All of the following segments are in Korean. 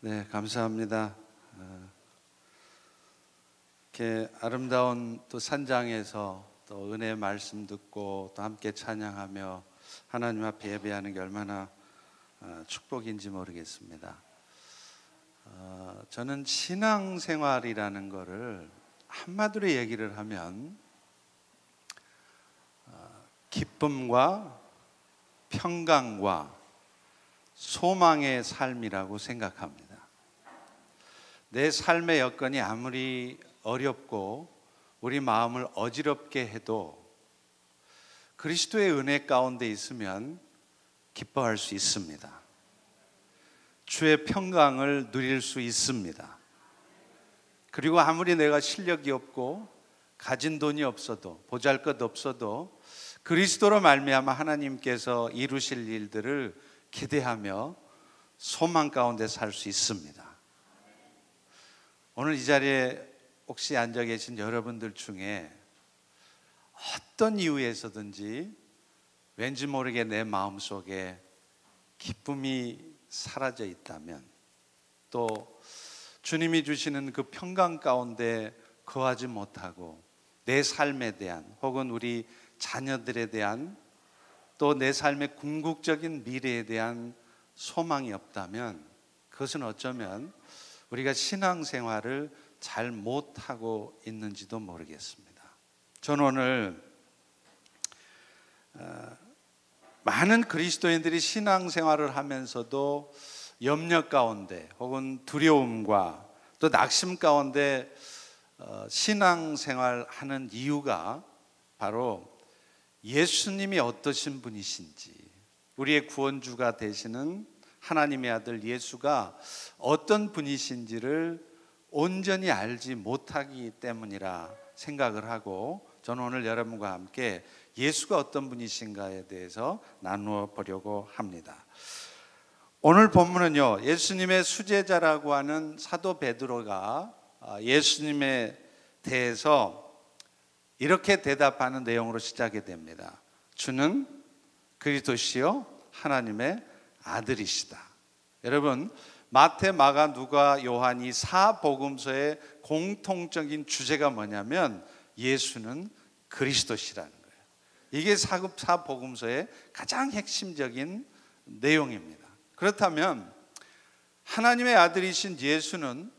네, 감사합니다. 이렇게 아름다운 또 산장에서 또 은혜의 말씀 듣고 또 함께 찬양하며 하나님 앞에 예배하는 게 얼마나 축복인지 모르겠습니다. 저는 신앙생활이라는 거를 한마디로 얘기를 하면 기쁨과 평강과 소망의 삶이라고 생각합니다. 내 삶의 여건이 아무리 어렵고 우리 마음을 어지럽게 해도 그리스도의 은혜 가운데 있으면 기뻐할 수 있습니다. 주의 평강을 누릴 수 있습니다. 그리고 아무리 내가 실력이 없고 가진 돈이 없어도 보잘것 없어도 그리스도로 말미암아 하나님께서 이루실 일들을 기대하며 소망 가운데 살 수 있습니다. 오늘 이 자리에 혹시 앉아 계신 여러분들 중에 어떤 이유에서든지 왠지 모르게 내 마음속에 기쁨이 사라져 있다면, 또 주님이 주시는 그 평강 가운데 거하지 못하고 내 삶에 대한 혹은 우리 자녀들에 대한 또 내 삶의 궁극적인 미래에 대한 소망이 없다면 그것은 어쩌면 우리가 신앙생활을 잘 못하고 있는지도 모르겠습니다. 저는 오늘 많은 그리스도인들이 신앙생활을 하면서도 염려 가운데 혹은 두려움과 또 낙심 가운데 신앙생활하는 이유가 바로 예수님이 어떠신 분이신지, 우리의 구원주가 되시는 하나님의 아들 예수가 어떤 분이신지를 온전히 알지 못하기 때문이라 생각을 하고, 저는 오늘 여러분과 함께 예수가 어떤 분이신가에 대해서 나누어 보려고 합니다. 오늘 본문은요, 예수님의 수제자라고 하는 사도 베드로가 예수님에 대해서 이렇게 대답하는 내용으로 시작이 됩니다. 주는 그리스도시요 하나님의 아들이시다. 여러분, 마태, 마가, 누가, 요한 이 사복음서의 공통적인 주제가 뭐냐면 예수는 그리스도시라는 거예요. 이게 사복음서의 가장 핵심적인 내용입니다. 그렇다면 하나님의 아들이신 예수는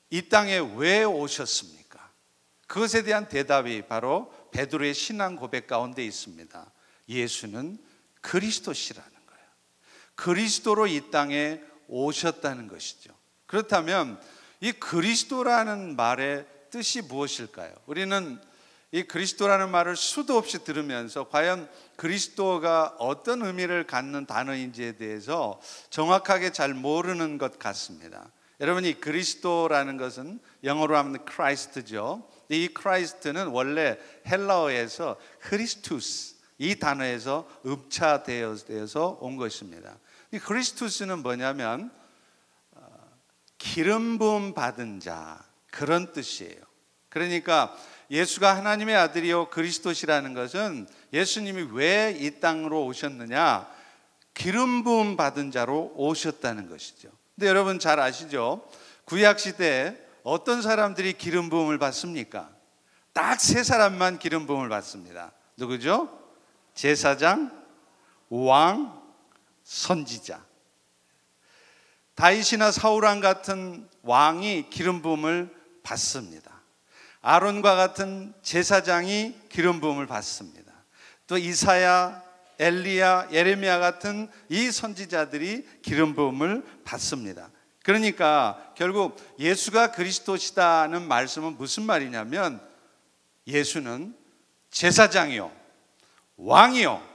이 땅에 왜 오셨습니까? 그것에 대한 대답이 바로 베드로의 신앙 고백 가운데 있습니다. 예수는 그리스도시라는 거예요. 그리스도로 이 땅에 오셨다는 것이죠. 그렇다면 이 그리스도라는 말의 뜻이 무엇일까요? 우리는 이 그리스도라는 말을 수도 없이 들으면서 과연 그리스도가 어떤 의미를 갖는 단어인지에 대해서 정확하게 잘 모르는 것 같습니다. 여러분, 이 그리스도라는 것은 영어로 하면 크라이스트죠. 이 크라이스트는 원래 헬라어에서 크리스투스, 이 단어에서 읍차되어서 온 것입니다. 이 크리스투스는 뭐냐면 기름 부음 받은 자, 그런 뜻이에요. 그러니까 예수가 하나님의 아들이요 그리스도시라는 것은 예수님이 왜 이 땅으로 오셨느냐, 기름 부음 받은 자로 오셨다는 것이죠. 근데 여러분 잘 아시죠? 구약 시대에 어떤 사람들이 기름 부음을 받습니까? 딱 세 사람만 기름 부음을 받습니다. 누구죠? 제사장, 왕, 선지자. 다윗이나 사울왕 같은 왕이 기름 부음을 받습니다. 아론과 같은 제사장이 기름 부음을 받습니다. 또 이사야, 엘리야, 예레미야 같은 이 선지자들이 기름 부음을 받습니다. 그러니까 결국 예수가 그리스도시다는 말씀은 무슨 말이냐면 예수는 제사장이요 왕이요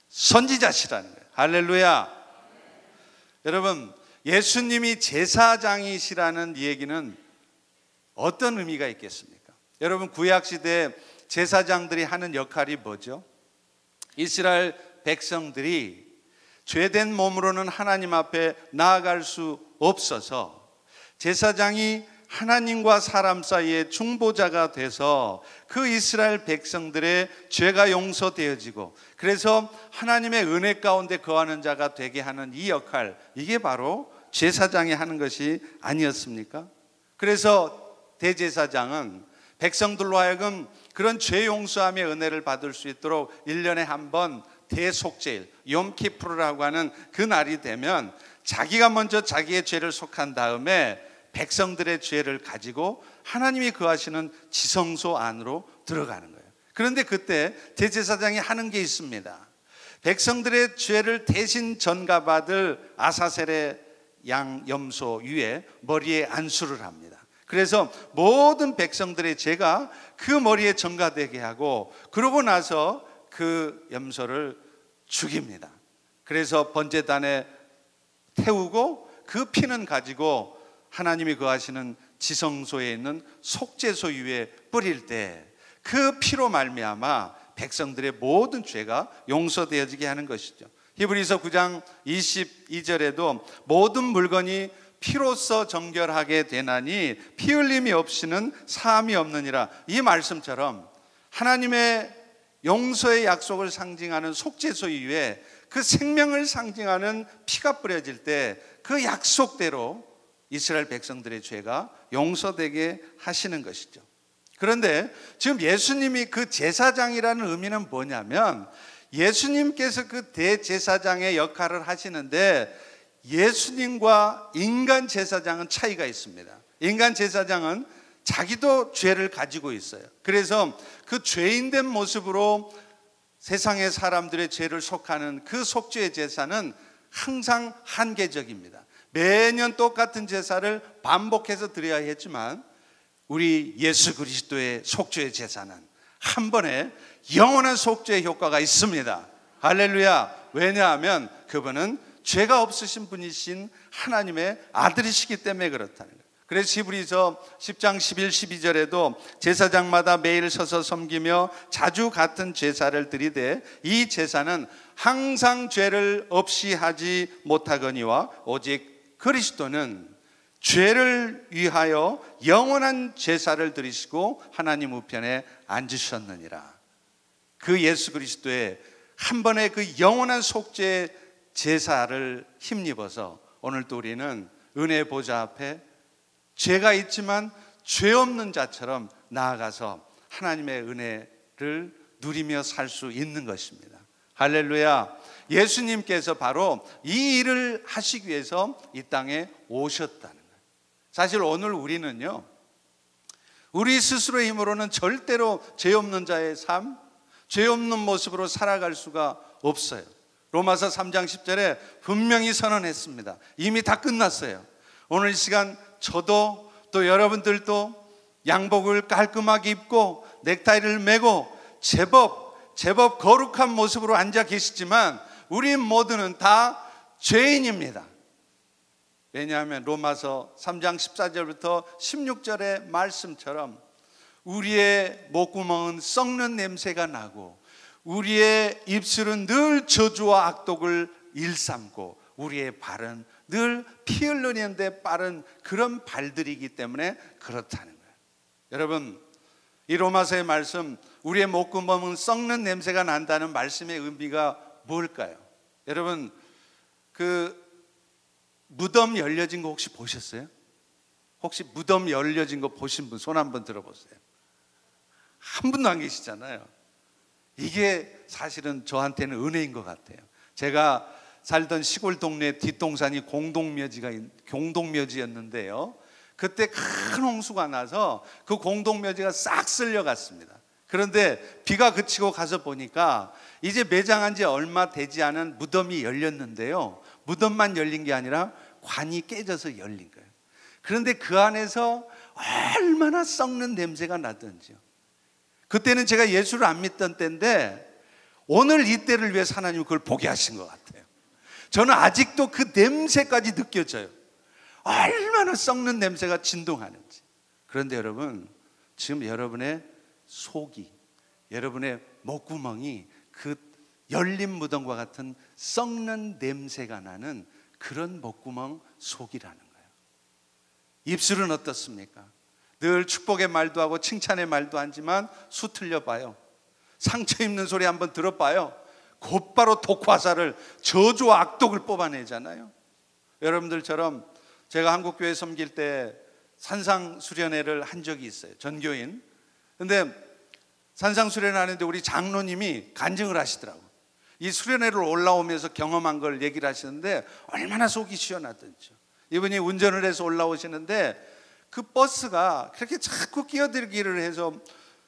선지자시라는 거예요. 할렐루야. 여러분, 예수님이 제사장이시라는 얘기는 어떤 의미가 있겠습니까? 여러분, 구약시대 제사장들이 하는 역할이 뭐죠? 이스라엘 백성들이 죄된 몸으로는 하나님 앞에 나아갈 수 없어서 제사장이 하나님과 사람 사이의 중보자가 돼서 그 이스라엘 백성들의 죄가 용서되어지고, 그래서 하나님의 은혜 가운데 거하는 자가 되게 하는 이 역할, 이게 바로 제사장이 하는 것이 아니었습니까? 그래서 대제사장은 백성들로 하여금 그런 죄 용서함의 은혜를 받을 수 있도록 1년에 한 번 대속죄일, 욤키푸르라고 하는 그 날이 되면 자기가 먼저 자기의 죄를 속한 다음에 백성들의 죄를 가지고 하나님이 거하시는 지성소 안으로 들어가는 거예요. 그런데 그때 대제사장이 하는 게 있습니다. 백성들의 죄를 대신 전가받을 아사셀의 양 염소 위에 머리에 안수를 합니다. 그래서 모든 백성들의 죄가 그 머리에 전가되게 하고, 그러고 나서 그 염소를 죽입니다. 그래서 번제단에 태우고 그 피는 가지고 하나님이 거하시는 지성소에 있는 속죄소 위에 뿌릴 때 그 피로 말미암아 백성들의 모든 죄가 용서되어지게 하는 것이죠. 히브리서 9장 22절에도 모든 물건이 피로써 정결하게 되나니 피 흘림이 없이는 사함이 없느니라, 이 말씀처럼 하나님의 용서의 약속을 상징하는 속죄소 위에 그 생명을 상징하는 피가 뿌려질 때 그 약속대로 이스라엘 백성들의 죄가 용서되게 하시는 것이죠. 그런데 지금 예수님이 그 제사장이라는 의미는 뭐냐면, 예수님께서 그 대제사장의 역할을 하시는데 예수님과 인간 제사장은 차이가 있습니다. 인간 제사장은 자기도 죄를 가지고 있어요. 그래서 그 죄인된 모습으로 세상의 사람들의 죄를 속하는 그 속죄의 제사는 항상 한계적입니다. 매년 똑같은 제사를 반복해서 드려야 했지만 우리 예수 그리스도의 속죄의 제사는 한 번에 영원한 속죄의 효과가 있습니다. 할렐루야. 왜냐하면 그분은 죄가 없으신 분이신 하나님의 아들이시기 때문에 그렇다는 거예요. 그래서 히브리서 10장 11, 12절에도 제사장마다 매일 서서 섬기며 자주 같은 제사를 드리되 이 제사는 항상 죄를 없이 하지 못하거니와 오직 그리스도는 죄를 위하여 영원한 제사를 드리시고 하나님 우편에 앉으셨느니라. 그 예수 그리스도의 한 번의 그 영원한 속죄 제사를 힘입어서 오늘도 우리는 은혜의 보좌 앞에 죄가 있지만 죄 없는 자처럼 나아가서 하나님의 은혜를 누리며 살 수 있는 것입니다. 할렐루야. 예수님께서 바로 이 일을 하시기 위해서 이 땅에 오셨다는 거예요. 사실 오늘 우리는요, 우리 스스로의 힘으로는 절대로 죄 없는 자의 삶, 죄 없는 모습으로 살아갈 수가 없어요. 로마서 3장 10절에 분명히 선언했습니다. 이미 다 끝났어요. 오늘 이 시간 저도 또 여러분들도 양복을 깔끔하게 입고 넥타이를 매고 제법 거룩한 모습으로 앉아 계시지만 우리 모두는 다 죄인입니다. 왜냐하면 로마서 3장 14절부터 16절의 말씀처럼 우리의 목구멍은 썩는 냄새가 나고 우리의 입술은 늘 저주와 악독을 일삼고 우리의 발은 늘 피 흘리는데 빠른 그런 발들이기 때문에 그렇다는 거예요. 여러분, 이 로마서의 말씀, 우리의 목구멍은 썩는 냄새가 난다는 말씀의 의미가 뭘까요? 여러분, 그 무덤 열려진 거 혹시 보셨어요? 혹시 무덤 열려진 거 보신 분 손 한번 들어보세요. 한 분도 안 계시잖아요. 이게 사실은 저한테는 은혜인 것 같아요. 제가 살던 시골 동네 뒷동산이 공동묘지였는데요, 그때 큰 홍수가 나서 그 공동묘지가 싹 쓸려갔습니다. 그런데 비가 그치고 가서 보니까 이제 매장한 지 얼마 되지 않은 무덤이 열렸는데요, 무덤만 열린 게 아니라 관이 깨져서 열린 거예요. 그런데 그 안에서 얼마나 썩는 냄새가 나던지요. 그때는 제가 예수를 안 믿던 때인데 오늘 이 때를 위해서 하나님이 그걸 보게 하신 것 같아요. 저는 아직도 그 냄새까지 느껴져요. 얼마나 썩는 냄새가 진동하는지. 그런데 여러분, 지금 여러분의 속이, 여러분의 목구멍이 그 열린 무덤과 같은 썩는 냄새가 나는 그런 목구멍 속이라는 거예요. 입술은 어떻습니까? 늘 축복의 말도 하고 칭찬의 말도 하지만 수틀려 봐요. 상처 입는 소리 한번 들어봐요. 곧바로 독화살을, 저주와 악독을 뽑아내잖아요. 여러분들처럼 제가 한국교회 섬길 때 산상수련회를 한 적이 있어요. 전교인. 근데 산상수련회 하는데 우리 장로님이 간증을 하시더라고요. 이 수련회를 올라오면서 경험한 걸 얘기를 하시는데 얼마나 속이 시원하던지요. 이분이 운전을 해서 올라오시는데 그 버스가 그렇게 자꾸 끼어들기를 해서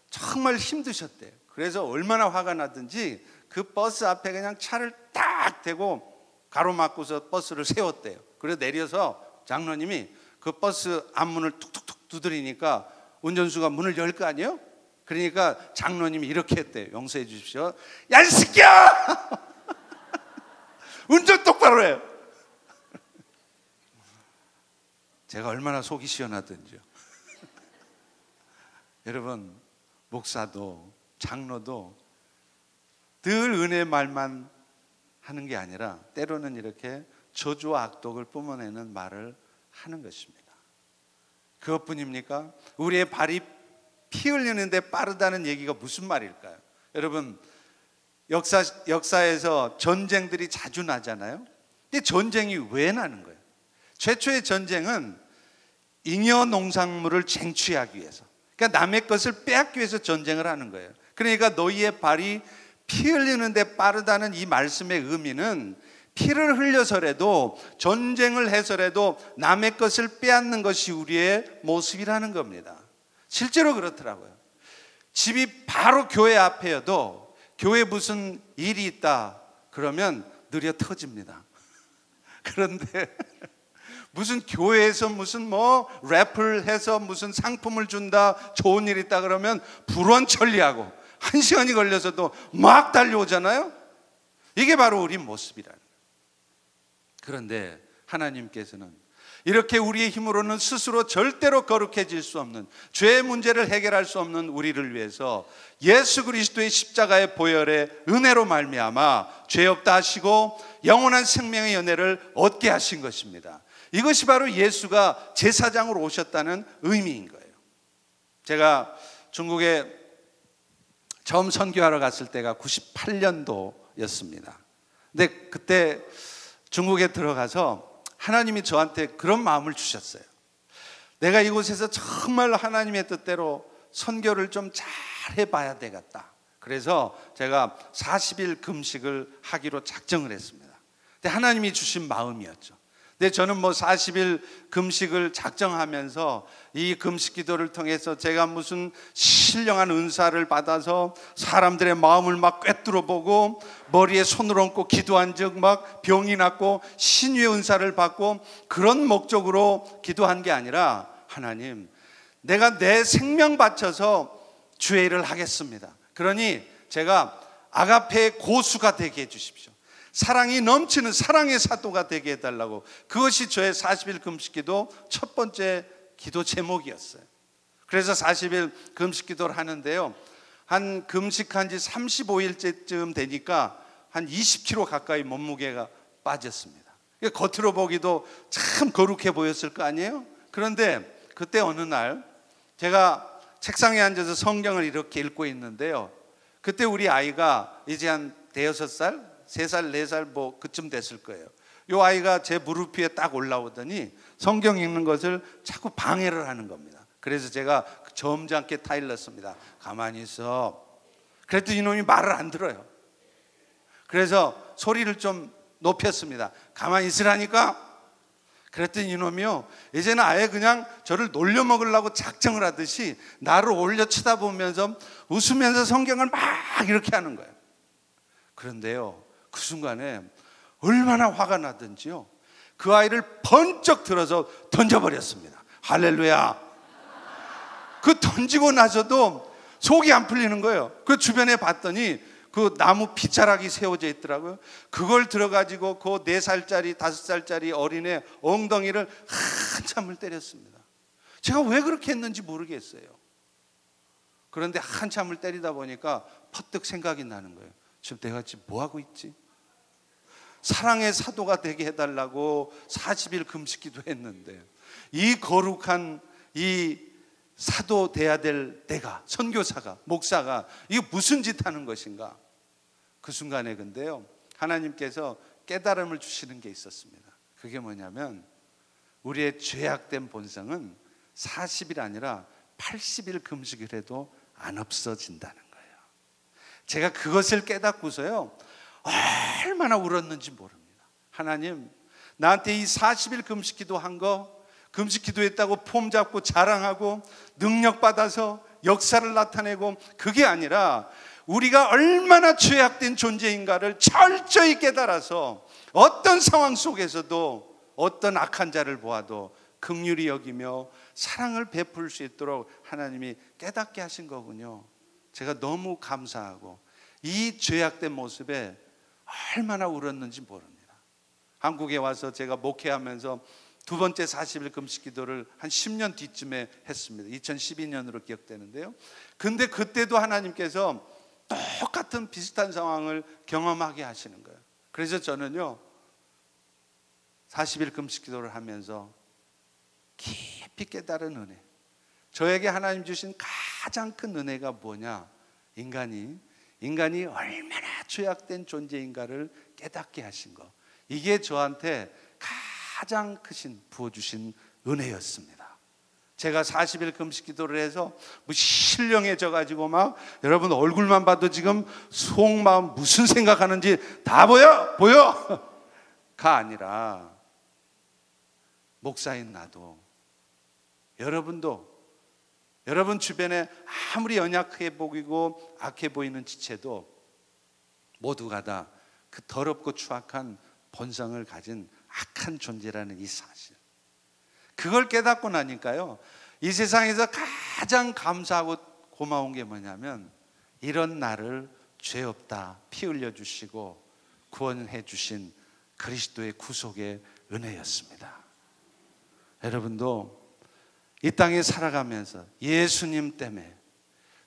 정말 힘드셨대요. 그래서 얼마나 화가 나든지 그 버스 앞에 그냥 차를 딱 대고 가로막고서 버스를 세웠대요. 그래서 내려서 장로님이 그 버스 앞문을 툭툭툭 두드리니까 운전수가 문을 열 거 아니에요? 그러니까 장로님이 이렇게 했대요. 용서해 주십시오. 야, 이 새끼야! 운전 똑바로 해! 제가 얼마나 속이 시원하던지요. 여러분, 목사도 장로도 늘 은혜 말만 하는 게 아니라 때로는 이렇게 저주와 악독을 뿜어내는 말을 하는 것입니다. 그것뿐입니까? 우리의 발이 피 흘리는데 빠르다는 얘기가 무슨 말일까요? 여러분, 역사에서 전쟁들이 자주 나잖아요. 근데 전쟁이 왜 나는 거예요? 최초의 전쟁은 잉여 농산물을 쟁취하기 위해서, 그러니까 남의 것을 빼앗기 위해서 전쟁을 하는 거예요. 그러니까 너희의 발이 피 흘리는데 빠르다는 이 말씀의 의미는 피를 흘려서라도 전쟁을 해서라도 남의 것을 빼앗는 것이 우리의 모습이라는 겁니다. 실제로 그렇더라고요. 집이 바로 교회 앞에여도 교회에 무슨 일이 있다 그러면 느려 터집니다. 그런데 무슨 교회에서 무슨 뭐 랩을 해서 무슨 상품을 준다, 좋은 일 있다 그러면 불원천리하고 1시간이 걸려서도 막 달려오잖아요. 이게 바로 우리 모습이라는. 그런데 하나님께서는 이렇게 우리의 힘으로는 스스로 절대로 거룩해질 수 없는, 죄의 문제를 해결할 수 없는 우리를 위해서 예수 그리스도의 십자가의 보혈의 은혜로 말미암아 죄 없다 하시고 영원한 생명의 연회를 얻게 하신 것입니다. 이것이 바로 예수가 제사장으로 오셨다는 의미인 거예요. 제가 중국에 처음 선교하러 갔을 때가 98년도였습니다. 근데 그때 중국에 들어가서 하나님이 저한테 그런 마음을 주셨어요. 내가 이곳에서 정말 하나님의 뜻대로 선교를 좀 잘 해봐야 되겠다. 그래서 제가 40일 금식을 하기로 작정을 했습니다. 근데 하나님이 주신 마음이었죠. 근데 저는 뭐 40일 금식을 작정하면서 이 금식 기도를 통해서 제가 무슨 신령한 은사를 받아서 사람들의 마음을 막 꿰뚫어 보고 머리에 손을 얹고 기도한 즉 막 병이 낫고 신유의 은사를 받고 그런 목적으로 기도한 게 아니라, 하나님, 내가 내 생명 바쳐서 주의 일을 하겠습니다. 그러니 제가 아가페의 고수가 되게 해주십시오. 사랑이 넘치는 사랑의 사도가 되게 해달라고. 그것이 저의 40일 금식기도 첫 번째 기도 제목이었어요. 그래서 40일 금식기도를 하는데요, 한 금식한 지 35일째쯤 되니까 한 20kg 가까이 몸무게가 빠졌습니다. 겉으로 보기도 참 거룩해 보였을 거 아니에요? 그런데 그때 어느 날 제가 책상에 앉아서 성경을 이렇게 읽고 있는데요, 그때 우리 아이가 이제 한 대여섯 살, 3살, 4살 뭐 그쯤 됐을 거예요. 이 아이가 제 무릎 위에 딱 올라오더니 성경 읽는 것을 자꾸 방해를 하는 겁니다. 그래서 제가 점잖게 타일렀습니다. 가만히 있어. 그랬더니 이놈이 말을 안 들어요. 그래서 소리를 좀 높였습니다. 가만히 있으라니까. 그랬더니 이놈이요, 이제는 아예 그냥 저를 놀려먹으려고 작정을 하듯이 나를 올려 쳐다보면서 웃으면서 성경을 막 이렇게 하는 거예요. 그런데요, 그 순간에 얼마나 화가 나든지요, 그 아이를 번쩍 들어서 던져버렸습니다. 할렐루야. 그 던지고 나서도 속이 안 풀리는 거예요. 그 주변에 봤더니 그 나무 빗자락이 세워져 있더라고요. 그걸 들어가지고 그 4살짜리 5살짜리 어린애 엉덩이를 한참을 때렸습니다. 제가 왜 그렇게 했는지 모르겠어요. 그런데 한참을 때리다 보니까 퍼뜩 생각이 나는 거예요. 지금 내가 지금 뭐 하고 있지? 사랑의 사도가 되게 해달라고 40일 금식기도 했는데, 이 거룩한 이 사도 돼야 될 내가, 선교사가, 목사가 이게 무슨 짓 하는 것인가? 그 순간에 근데요, 하나님께서 깨달음을 주시는 게 있었습니다. 그게 뭐냐면 우리의 죄악된 본성은 40일 아니라 80일 금식을 해도 안 없어진다는 거예요. 제가 그것을 깨닫고서요 얼마나 울었는지 모릅니다. 하나님, 나한테 이 40일 금식 기도한 거, 금식 기도했다고 폼 잡고 자랑하고 능력 받아서 역사를 나타내고, 그게 아니라 우리가 얼마나 죄악된 존재인가를 철저히 깨달아서 어떤 상황 속에서도 어떤 악한 자를 보아도 긍휼히 여기며 사랑을 베풀 수 있도록 하나님이 깨닫게 하신 거군요. 제가 너무 감사하고 이 죄악된 모습에 얼마나 울었는지 모릅니다. 한국에 와서 제가 목회하면서 두 번째 40일 금식 기도를 한 10년 뒤쯤에 했습니다. 2012년으로 기억되는데요. 근데 그때도 하나님께서 똑같은 비슷한 상황을 경험하게 하시는 거예요. 그래서 저는요 40일 금식 기도를 하면서 깊이 깨달은 은혜, 저에게 하나님 주신 가장 큰 은혜가 뭐냐, 인간이 얼마나 죄악된 존재인가를 깨닫게 하신 거, 이게 저한테 가장 크신 부어주신 은혜였습니다. 제가 40일 금식 기도를 해서 뭐 신령해져 가지고 막 여러분 얼굴만 봐도 지금 속마음 무슨 생각하는지 다 보여가 아니라, 목사인 나도, 여러분도, 여러분 주변에 아무리 연약해 보이고 악해 보이는 지체도 모두가 다 그 더럽고 추악한 본성을 가진 악한 존재라는 이 사실, 그걸 깨닫고 나니까요 이 세상에서 가장 감사하고 고마운 게 뭐냐면 이런 나를 죄 없다 피 흘려 주시고 구원해 주신 그리스도의 구속의 은혜였습니다. 여러분도 이 땅에 살아가면서 예수님 때문에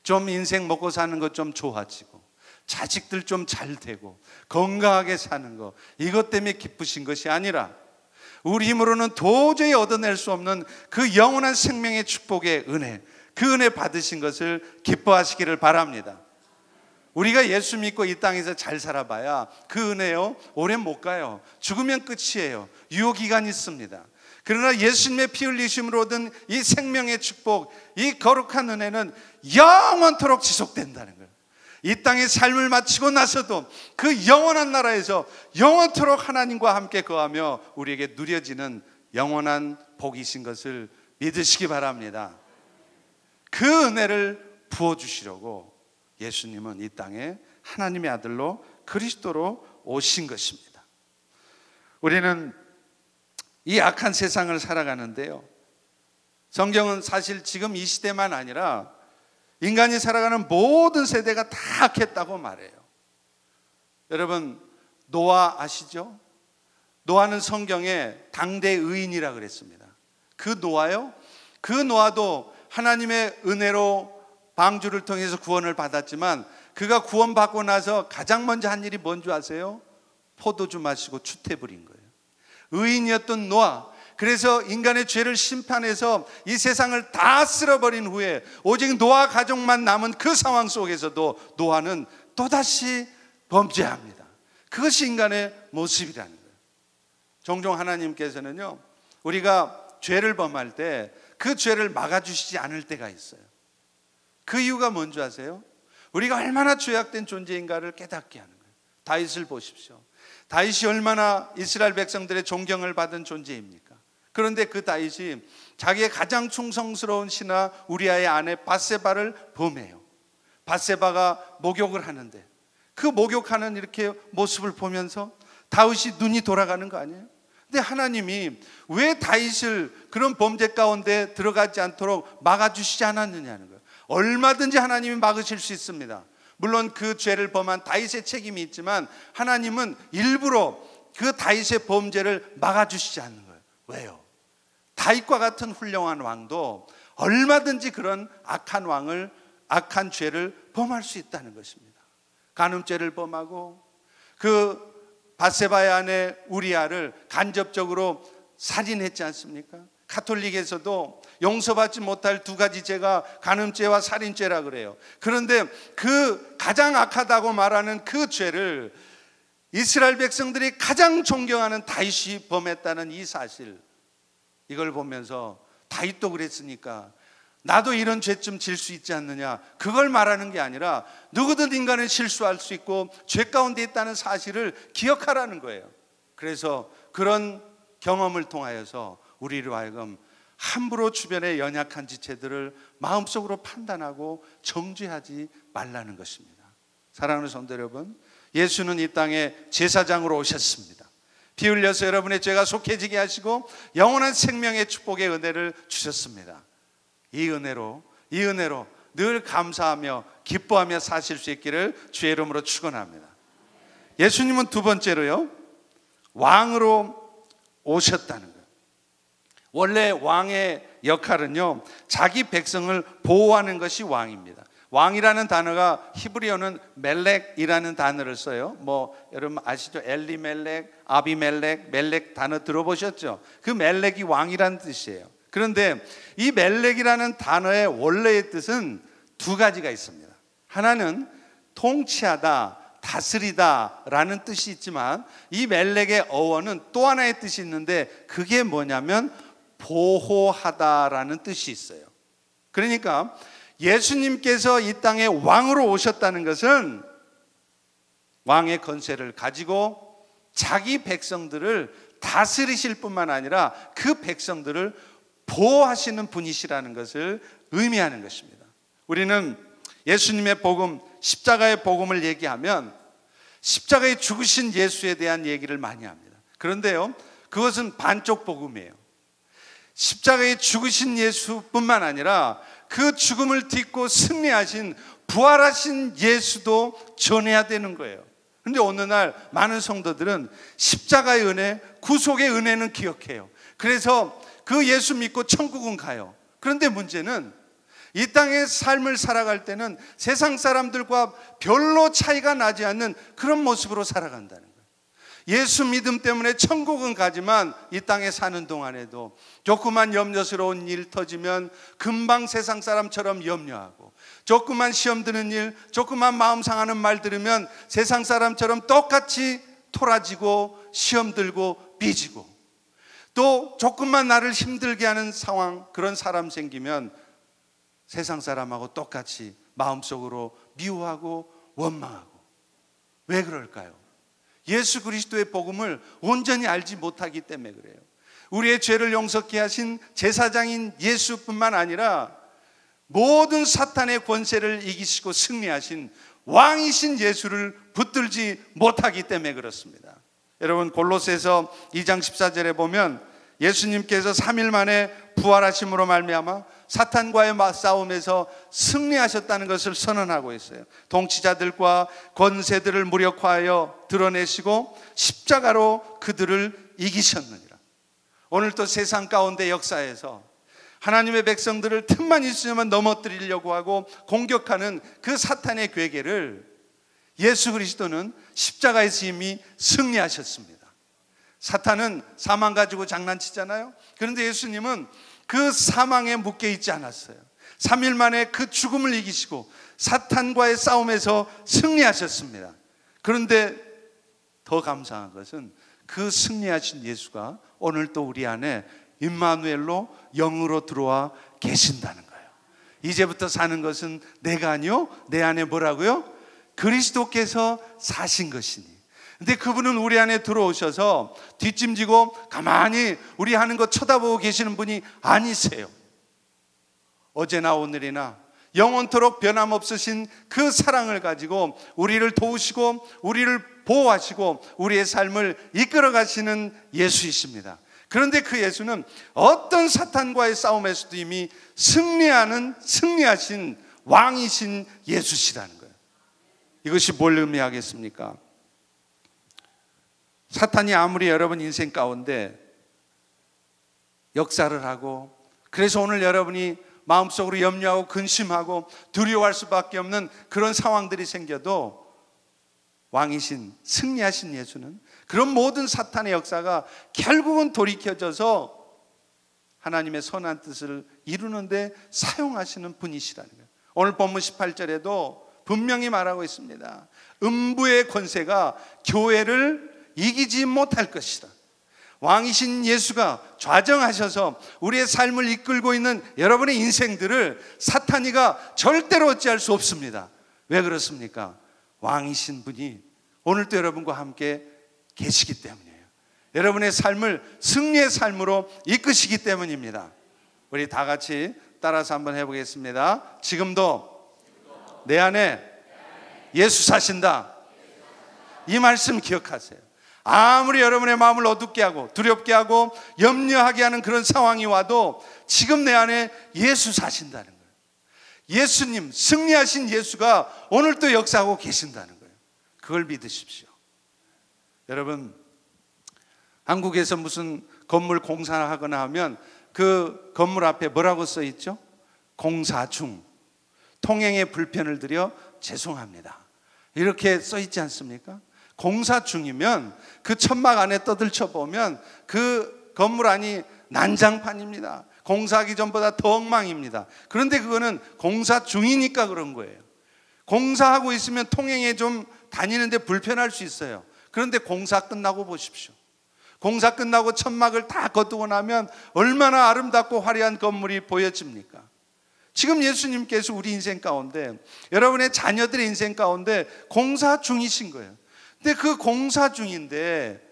좀 인생 먹고 사는 것 좀 좋아지고 자식들 좀 잘 되고 건강하게 사는 거, 이것 때문에 기쁘신 것이 아니라 우리 힘으로는 도저히 얻어낼 수 없는 그 영원한 생명의 축복의 은혜, 그 은혜 받으신 것을 기뻐하시기를 바랍니다. 우리가 예수 믿고 이 땅에서 잘 살아봐야 그 은혜요 오래 못 가요. 죽으면 끝이에요. 유효기간이 있습니다. 그러나 예수님의 피 흘리심으로 얻은 이 생명의 축복, 이 거룩한 은혜는 영원토록 지속된다는 거예요. 이 땅의 삶을 마치고 나서도 그 영원한 나라에서 영원토록 하나님과 함께 거하며 우리에게 누려지는 영원한 복이신 것을 믿으시기 바랍니다. 그 은혜를 부어주시려고 예수님은 이 땅에 하나님의 아들로 그리스도로 오신 것입니다. 우리는 이 악한 세상을 살아가는데요, 성경은 사실 지금 이 시대만 아니라 인간이 살아가는 모든 세대가 다 악했다고 말해요. 여러분 노아 아시죠? 노아는 성경에 당대 의인이라 그랬습니다. 그 노아요? 그 노아도 하나님의 은혜로 방주를 통해서 구원을 받았지만 그가 구원받고 나서 가장 먼저 한 일이 뭔지 아세요? 포도주 마시고 추태 부린 거예요. 의인이었던 노아, 그래서 인간의 죄를 심판해서 이 세상을 다 쓸어버린 후에 오직 노아 가족만 남은 그 상황 속에서도 노아는 또다시 범죄합니다. 그것이 인간의 모습이라는 거예요. 종종 하나님께서는요 우리가 죄를 범할 때 그 죄를 막아주시지 않을 때가 있어요. 그 이유가 뭔지 아세요? 우리가 얼마나 죄악된 존재인가를 깨닫게 하는 거예요. 다윗을 보십시오. 다윗이 얼마나 이스라엘 백성들의 존경을 받은 존재입니까? 그런데 그 다윗이 자기의 가장 충성스러운 신하 우리아의 아내 밧세바를 범해요. 밧세바가 목욕을 하는데 그 목욕하는 이렇게 모습을 보면서 다윗이 눈이 돌아가는 거 아니에요? 근데 하나님이 왜 다윗을 그런 범죄 가운데 들어가지 않도록 막아주시지 않았느냐는 거예요. 얼마든지 하나님이 막으실 수 있습니다. 물론 그 죄를 범한 다윗의 책임이 있지만 하나님은 일부러 그 다윗의 범죄를 막아주시지 않는 거예요. 왜요? 다윗과 같은 훌륭한 왕도 얼마든지 그런 악한 죄를 범할 수 있다는 것입니다. 간음죄를 범하고 그 밧세바의 아내 우리아를 간접적으로 살인했지 않습니까? 가톨릭에서도 용서받지 못할 두 가지 죄가 간음죄와 살인죄라 그래요. 그런데 그 가장 악하다고 말하는 그 죄를 이스라엘 백성들이 가장 존경하는 다윗이 범했다는 이 사실, 이걸 보면서 다윗도 그랬으니까 나도 이런 죄좀 질 수 있지 않느냐, 그걸 말하는 게 아니라 누구든 인간은 실수할 수 있고 죄 가운데 있다는 사실을 기억하라는 거예요. 그래서 그런 경험을 통하여서 우리로 하여금 함부로 주변의 연약한 지체들을 마음속으로 판단하고 정죄하지 말라는 것입니다. 사랑하는 성도 여러분, 예수는 이 땅에 제사장으로 오셨습니다. 피 흘려서 여러분의 죄가 속해지게 하시고 영원한 생명의 축복의 은혜를 주셨습니다. 이 은혜로 늘 감사하며 기뻐하며 사실 수 있기를 주의 이름으로 축원합니다. 예수님은 두 번째로요, 왕으로 오셨다는 거예요. 원래 왕의 역할은요, 자기 백성을 보호하는 것이 왕입니다. 왕이라는 단어가 히브리어는 멜렉이라는 단어를 써요. 여러분 아시죠? 엘리멜렉, 아비멜렉, 멜렉 단어 들어보셨죠? 그 멜렉이 왕이라는 뜻이에요. 그런데 이 멜렉이라는 단어의 원래의 뜻은 두 가지가 있습니다. 하나는 통치하다, 다스리다 라는 뜻이 있지만, 이 멜렉의 어원은 또 하나의 뜻이 있는데, 그게 뭐냐면 보호하다 라는 뜻이 있어요. 그러니까 예수님께서 이 땅에 왕으로 오셨다는 것은 왕의 권세를 가지고 자기 백성들을 다스리실 뿐만 아니라 그 백성들을 보호하시는 분이시라는 것을 의미하는 것입니다. 우리는 예수님의 복음, 십자가의 복음을 얘기하면 십자가에 죽으신 예수에 대한 얘기를 많이 합니다. 그런데요, 그것은 반쪽 복음이에요. 십자가에 죽으신 예수뿐만 아니라 그 죽음을 딛고 승리하신 부활하신 예수도 전해야 되는 거예요. 그런데 어느 날 많은 성도들은 십자가의 은혜, 구속의 은혜는 기억해요. 그래서 그 예수 믿고 천국은 가요. 그런데 문제는 이 땅의 삶을 살아갈 때는 세상 사람들과 별로 차이가 나지 않는 그런 모습으로 살아간다는 거예요. 예수 믿음 때문에 천국은 가지만 이 땅에 사는 동안에도 조그만 염려스러운 일 터지면 금방 세상 사람처럼 염려하고, 조그만 시험 드는 일, 조그만 마음 상하는 말 들으면 세상 사람처럼 똑같이 토라지고 시험 들고 삐지고, 또 조금만 나를 힘들게 하는 상황, 그런 사람 생기면 세상 사람하고 똑같이 마음속으로 미워하고 원망하고. 왜 그럴까요? 예수 그리스도의 복음을 온전히 알지 못하기 때문에 그래요. 우리의 죄를 용서케 하신 제사장인 예수뿐만 아니라 모든 사탄의 권세를 이기시고 승리하신 왕이신 예수를 붙들지 못하기 때문에 그렇습니다. 여러분, 골로새서 2장 14절에 보면 예수님께서 3일 만에 부활하심으로 말미암아 사탄과의 싸움에서 승리하셨다는 것을 선언하고 있어요. 통치자들과 권세들을 무력화하여 드러내시고 십자가로 그들을 이기셨느니라. 오늘도 세상 가운데 역사에서 하나님의 백성들을 틈만 있으면 넘어뜨리려고 하고 공격하는 그 사탄의 괴계를 예수 그리스도는 십자가에서 이미 승리하셨습니다. 사탄은 사망 가지고 장난치잖아요. 그런데 예수님은 그 사망에 묶여 있지 않았어요. 3일 만에 그 죽음을 이기시고 사탄과의 싸움에서 승리하셨습니다. 그런데 더 감사한 것은 그 승리하신 예수가 오늘 또 우리 안에 임마누엘로 영으로 들어와 계신다는 거예요. 이제부터 사는 것은 내가 아니요, 내 안에 뭐라고요? 그리스도께서 사신 것이니. 근데 그분은 우리 안에 들어오셔서 뒷짐지고 가만히 우리 하는 거 쳐다보고 계시는 분이 아니세요. 어제나 오늘이나 영원토록 변함없으신 그 사랑을 가지고 우리를 도우시고 우리를 보호하시고 우리의 삶을 이끌어 가시는 예수이십니다. 그런데 그 예수는 어떤 사탄과의 싸움에서도 이미 승리하신 왕이신 예수시라는 거예요. 이것이 뭘 의미하겠습니까? 사탄이 아무리 여러분 인생 가운데 역사를 하고, 그래서 오늘 여러분이 마음속으로 염려하고 근심하고 두려워할 수밖에 없는 그런 상황들이 생겨도 왕이신 승리하신 예수는 그런 모든 사탄의 역사가 결국은 돌이켜져서 하나님의 선한 뜻을 이루는데 사용하시는 분이시라는 거예요. 오늘 본문 18절에도 분명히 말하고 있습니다. 음부의 권세가 교회를 이기지 못할 것이다. 왕이신 예수가 좌정하셔서 우리의 삶을 이끌고 있는 여러분의 인생들을 사탄이가 절대로 어찌할 수 없습니다. 왜 그렇습니까? 왕이신 분이 오늘도 여러분과 함께 계시기 때문이에요. 여러분의 삶을 승리의 삶으로 이끄시기 때문입니다. 우리 다 같이 따라서 한번 해보겠습니다. 지금도 내 안에 예수 사신다. 이 말씀 기억하세요. 아무리 여러분의 마음을 어둡게 하고 두렵게 하고 염려하게 하는 그런 상황이 와도 지금 내 안에 예수 사신다는 거예요. 예수님, 승리하신 예수가 오늘도 역사하고 계신다는 거예요. 그걸 믿으십시오. 여러분, 한국에서 무슨 건물 공사를 하거나 하면 그 건물 앞에 뭐라고 써 있죠? 공사 중, 통행에 불편을 드려 죄송합니다. 이렇게 써 있지 않습니까? 공사 중이면 그 천막 안에 떠들쳐 보면 그 건물 안이 난장판입니다. 공사하기 전보다 더 엉망입니다. 그런데 그거는 공사 중이니까 그런 거예요. 공사하고 있으면 통행에 좀 다니는데 불편할 수 있어요. 그런데 공사 끝나고 보십시오. 공사 끝나고 천막을 다 거두고 나면 얼마나 아름답고 화려한 건물이 보여집니까? 지금 예수님께서 우리 인생 가운데, 여러분의 자녀들의 인생 가운데 공사 중이신 거예요. 근데 그 공사 중인데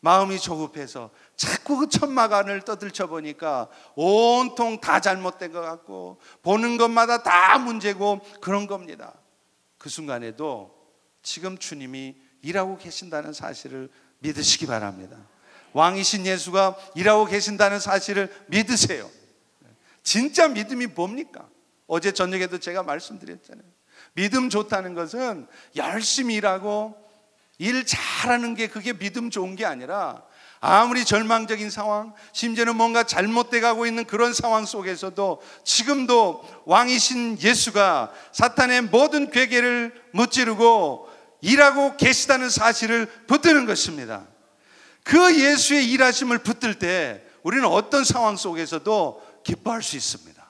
마음이 조급해서 자꾸 그 천막 안을 떠들쳐 보니까 온통 다 잘못된 것 같고 보는 것마다 다 문제고 그런 겁니다. 그 순간에도 지금 주님이 일하고 계신다는 사실을 믿으시기 바랍니다. 왕이신 예수가 일하고 계신다는 사실을 믿으세요. 진짜 믿음이 뭡니까? 어제 저녁에도 제가 말씀드렸잖아요. 믿음 좋다는 것은 열심히 일하고 일 잘하는 게 그게 믿음 좋은 게 아니라 아무리 절망적인 상황, 심지어는 뭔가 잘못돼 가고 있는 그런 상황 속에서도 지금도 왕이신 예수가 사탄의 모든 괴계를 무찌르고 일하고 계시다는 사실을 붙드는 것입니다. 그 예수의 일하심을 붙들 때 우리는 어떤 상황 속에서도 기뻐할 수 있습니다.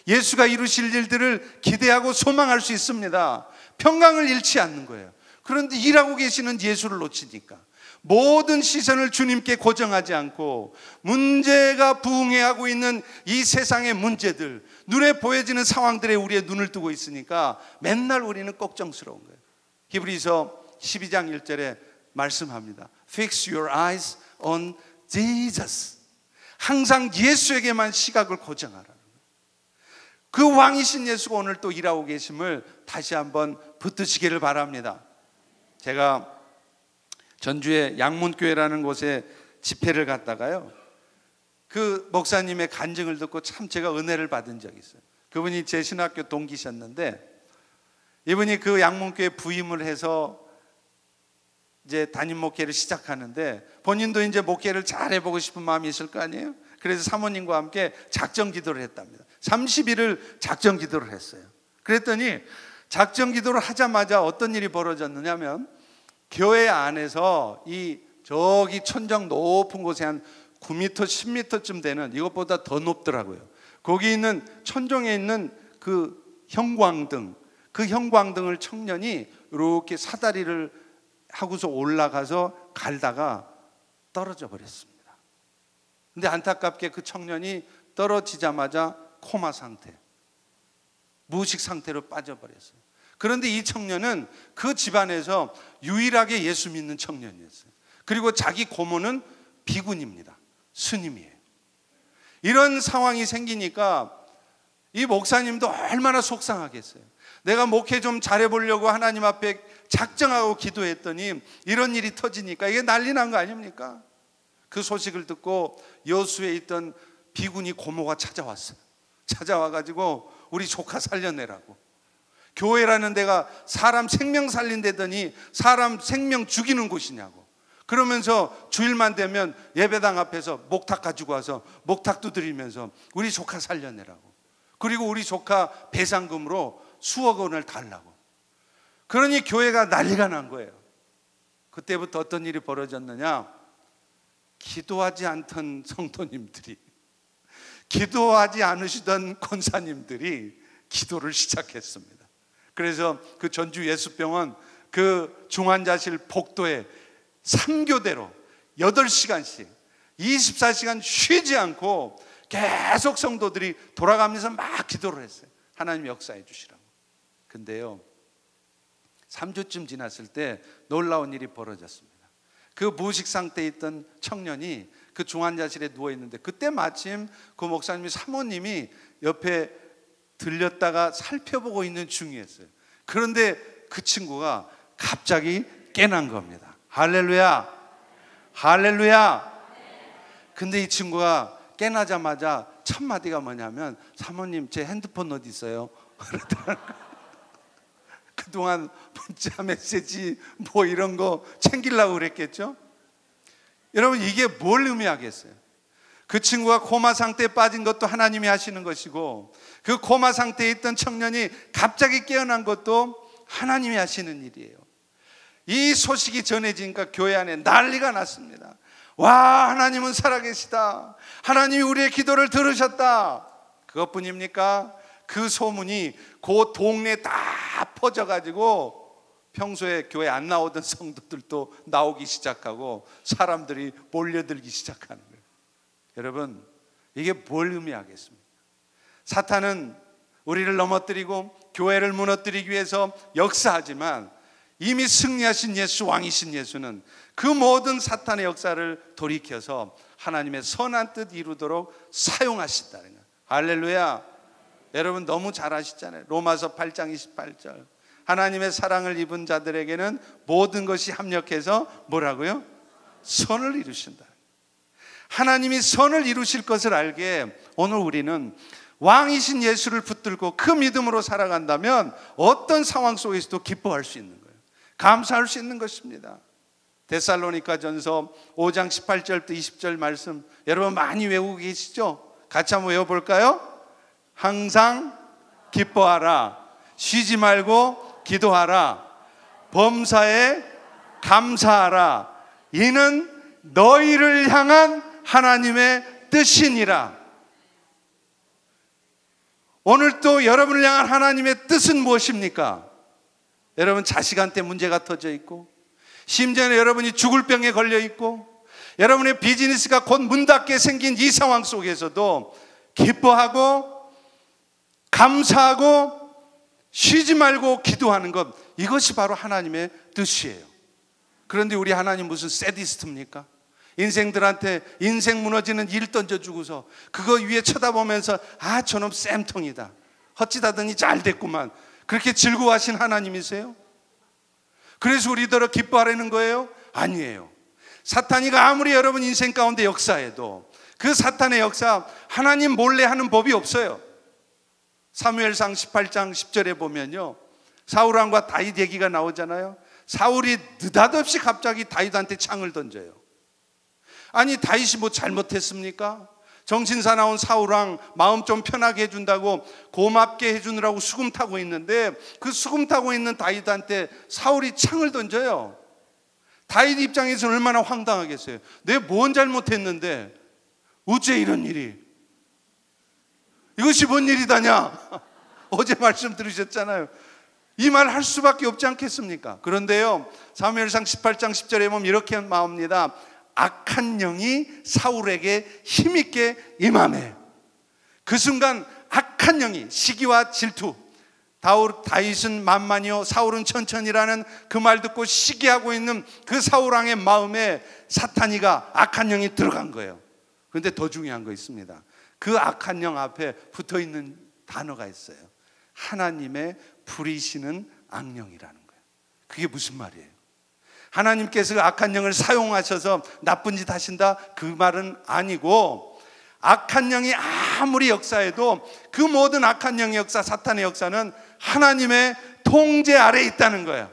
예수가 이루실 일들을 기대하고 소망할 수 있습니다. 평강을 잃지 않는 거예요. 그런데 일하고 계시는 예수를 놓치니까 모든 시선을 주님께 고정하지 않고 문제가 부응해하고 있는 이 세상의 문제들, 눈에 보여지는 상황들에 우리의 눈을 두고 있으니까 맨날 우리는 걱정스러운 거예요. 히브리서 12장 1절에 말씀합니다. Fix your eyes on Jesus. 항상 예수에게만 시각을 고정하라는 거예요. 그 왕이신 예수가 오늘 또 일하고 계심을 다시 한번 붙드시기를 바랍니다. 제가 전주의 양문교회라는 곳에 집회를 갔다가요, 그 목사님의 간증을 듣고 참 제가 은혜를 받은 적이 있어요. 그분이 제 신학교 동기셨는데 이분이 그 양문교회 부임을 해서 이제 담임 목회를 시작하는데 본인도 이제 목회를 잘 해보고 싶은 마음이 있을 거 아니에요? 그래서 사모님과 함께 작정 기도를 했답니다. 30일을 작정 기도를 했어요. 그랬더니 작정 기도를 하자마자 어떤 일이 벌어졌느냐면 교회 안에서 이 저기 천정 높은 곳에 한 9m, 10m쯤 되는, 이것보다 더 높더라고요. 거기 있는 천정에 있는 그 형광등, 그 형광등을 청년이 이렇게 사다리를 하고서 올라가서 갈다가 떨어져 버렸습니다. 근데 안타깝게 그 청년이 떨어지자마자 코마 상태, 무의식 상태로 빠져버렸어요. 그런데 이 청년은 그 집안에서 유일하게 예수 믿는 청년이었어요. 그리고 자기 고모는 비군입니다. 스님이에요. 이런 상황이 생기니까 이 목사님도 얼마나 속상하겠어요. 내가 목회 좀 잘해보려고 하나님 앞에 작정하고 기도했더니 이런 일이 터지니까 이게 난리 난 거 아닙니까? 그 소식을 듣고 여수에 있던 비군이 고모가 찾아왔어요. 찾아와가지고 우리 조카 살려내라고. 교회라는 데가 사람 생명 살린다더니 사람 생명 죽이는 곳이냐고. 그러면서 주일만 되면 예배당 앞에서 목탁 가지고 와서 목탁 두드리면서 우리 조카 살려내라고. 그리고 우리 조카 배상금으로 수억 원을 달라고. 그러니 교회가 난리가 난 거예요. 그때부터 어떤 일이 벌어졌느냐, 기도하지 않던 성도님들이, 기도하지 않으시던 권사님들이 기도를 시작했습니다. 그래서 그 전주 예수병원 그 중환자실 복도에 3교대로 8시간씩 24시간 쉬지 않고 계속 성도들이 돌아가면서 막 기도를 했어요. 하나님 역사해 주시라고. 근데요, 3주쯤 지났을 때 놀라운 일이 벌어졌습니다. 그 무식 상태에 있던 청년이 그 중환자실에 누워있는데, 그때 마침 그 목사님이 사모님이 옆에 들렸다가 살펴보고 있는 중이었어요. 그런데 그 친구가 갑자기 깨난 겁니다. 할렐루야, 할렐루야. 근데 이 친구가 깨나자마자 첫 마디가 뭐냐면, 사모님 제 핸드폰 어디 있어요? 그동안 문자 메시지 뭐 이런 거 챙기려고 그랬겠죠. 여러분, 이게 뭘 의미하겠어요? 그 친구가 코마 상태에 빠진 것도 하나님이 하시는 것이고, 그 코마 상태에 있던 청년이 갑자기 깨어난 것도 하나님이 하시는 일이에요. 이 소식이 전해지니까 교회 안에 난리가 났습니다. 와, 하나님은 살아계시다. 하나님이 우리의 기도를 들으셨다. 그것뿐입니까? 그 소문이 그 동네에 다 퍼져가지고 평소에 교회 안 나오던 성도들도 나오기 시작하고 사람들이 몰려들기 시작하는 거예요. 여러분, 이게 뭘 의미하겠습니까? 사탄은 우리를 넘어뜨리고 교회를 무너뜨리기 위해서 역사하지만, 이미 승리하신 예수, 왕이신 예수는 그 모든 사탄의 역사를 돌이켜서 하나님의 선한 뜻 이루도록 사용하신다는 거예요. 할렐루야. 여러분, 너무 잘 아시잖아요. 로마서 8장 28절. 하나님의 사랑을 입은 자들에게는 모든 것이 합력해서 뭐라고요? 선을 이루신다. 하나님이 선을 이루실 것을 알게 오늘 우리는 왕이신 예수를 붙들고 그 믿음으로 살아간다면 어떤 상황 속에서도 기뻐할 수 있는 거예요. 감사할 수 있는 것입니다. 데살로니가전서 5장 18절부터 20절 말씀 여러분 많이 외우고 계시죠? 같이 한번 외워볼까요? 항상 기뻐하라, 쉬지 말고 기도하라, 범사에 감사하라, 이는 너희를 향한 하나님의 뜻이니라. 오늘 또 여러분을 향한 하나님의 뜻은 무엇입니까? 여러분, 자식한테 문제가 터져 있고, 심지어는 여러분이 죽을 병에 걸려 있고, 여러분의 비즈니스가 곧 문 닫게 생긴 이 상황 속에서도 기뻐하고 감사하고 쉬지 말고 기도하는 것, 이것이 바로 하나님의 뜻이에요. 그런데 우리 하나님 무슨 세디스트입니까? 인생들한테 인생 무너지는 일 던져주고서 그거 위에 쳐다보면서 아, 저놈 쌤통이다, 헛짓하더니 잘 됐구만, 그렇게 즐거워하신 하나님이세요? 그래서 우리더러 기뻐하라는 거예요? 아니에요. 사탄이가 아무리 여러분 인생 가운데 역사해도 그 사탄의 역사 하나님 몰래 하는 법이 없어요. 사무엘상 18장 10절에 보면요, 사울왕과 다윗 얘기가 나오잖아요. 사울이 느닷없이 갑자기 다윗한테 창을 던져요. 아니, 다윗이 뭐 잘못했습니까? 정신사 나온 사울왕 마음 좀 편하게 해준다고 고맙게 해주느라고 수금 타고 있는데, 그 수금 타고 있는 다윗한테 사울이 창을 던져요. 다윗 입장에서는 얼마나 황당하겠어요. 내가 뭔 잘못했는데 어째 이런 일이, 이것이 뭔 일이다냐. 어제 말씀 들으셨잖아요. 이 말 할 수밖에 없지 않겠습니까? 그런데요, 사무엘상 18장 10절에 보면 이렇게 나옵니다. 악한 영이 사울에게 힘있게 임하매. 그 순간 악한 영이, 시기와 질투, 다윗은 만만히요 사울은 천천히라는 그 말 듣고 시기하고 있는 그 사울왕의 마음에 사탄이가, 악한 영이 들어간 거예요. 그런데 더 중요한 거 있습니다. 그 악한 영 앞에 붙어있는 단어가 있어요. 하나님의 부리시는 악령이라는 거예요. 그게 무슨 말이에요? 하나님께서 그 악한 영을 사용하셔서 나쁜 짓 하신다, 그 말은 아니고, 악한 영이 아무리 역사해도 그 모든 악한 영의 역사, 사탄의 역사는 하나님의 통제 아래에 있다는 거예요.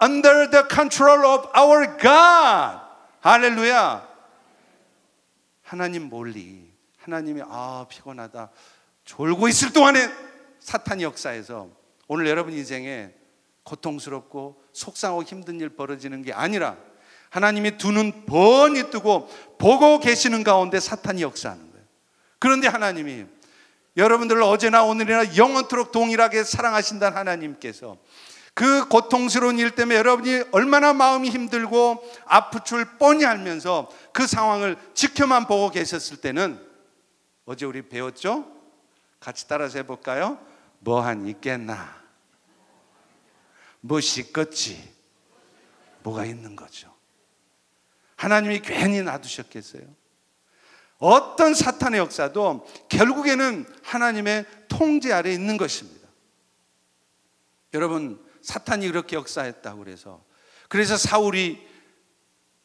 Under the control of our God. 할렐루야. 하나님 몰리, 하나님이 피곤하다 졸고 있을 동안에 사탄이 역사해서 오늘 여러분 인생에 고통스럽고 속상하고 힘든 일 벌어지는 게 아니라, 하나님이 두 눈 번히 뜨고 보고 계시는 가운데 사탄이 역사하는 거예요. 그런데 하나님이 여러분들을 어제나 오늘이나 영원토록 동일하게 사랑하신다는 하나님께서 그 고통스러운 일 때문에 여러분이 얼마나 마음이 힘들고 아플 줄 뻔히 알면서 그 상황을 지켜만 보고 계셨을 때는, 어제 우리 배웠죠? 같이 따라서 해볼까요? 뭐한 있겠나? 무엇이 있겠지? 뭐가 있는 거죠. 하나님이 괜히 놔두셨겠어요? 어떤 사탄의 역사도 결국에는 하나님의 통제 아래 있는 것입니다. 여러분, 사탄이 그렇게 역사했다고 그래서 사울이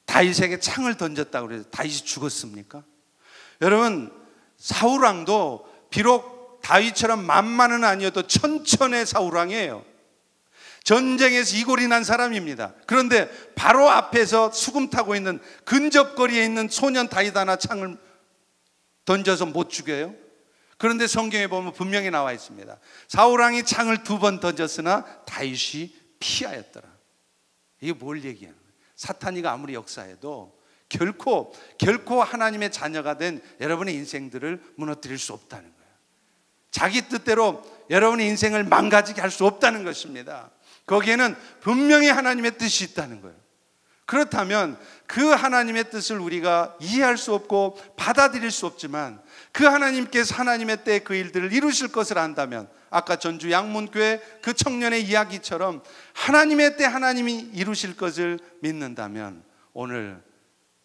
다윗에게 창을 던졌다고 그래서 다윗이 죽었습니까? 여러분, 사울왕도 비록 다윗처럼 만만은 아니어도 천천의 사울왕이에요. 전쟁에서 이골이 난 사람입니다. 그런데 바로 앞에서 수금 타고 있는 근접거리에 있는 소년 다윗 하나 창을 던져서 못 죽여요? 그런데 성경에 보면 분명히 나와 있습니다. 사울왕이 창을 2번 던졌으나 다윗이 피하였더라. 이게 뭘 얘기하는 거예요? 사탄이가 아무리 역사해도 결코 하나님의 자녀가 된 여러분의 인생들을 무너뜨릴 수 없다는 거예요. 자기 뜻대로 여러분의 인생을 망가지게 할 수 없다는 것입니다. 거기에는 분명히 하나님의 뜻이 있다는 거예요. 그렇다면 그 하나님의 뜻을 우리가 이해할 수 없고 받아들일 수 없지만, 그 하나님께서 하나님의 때에 그 일들을 이루실 것을 안다면, 아까 전주 양문교회 그 청년의 이야기처럼 하나님의 때 하나님이 이루실 것을 믿는다면, 오늘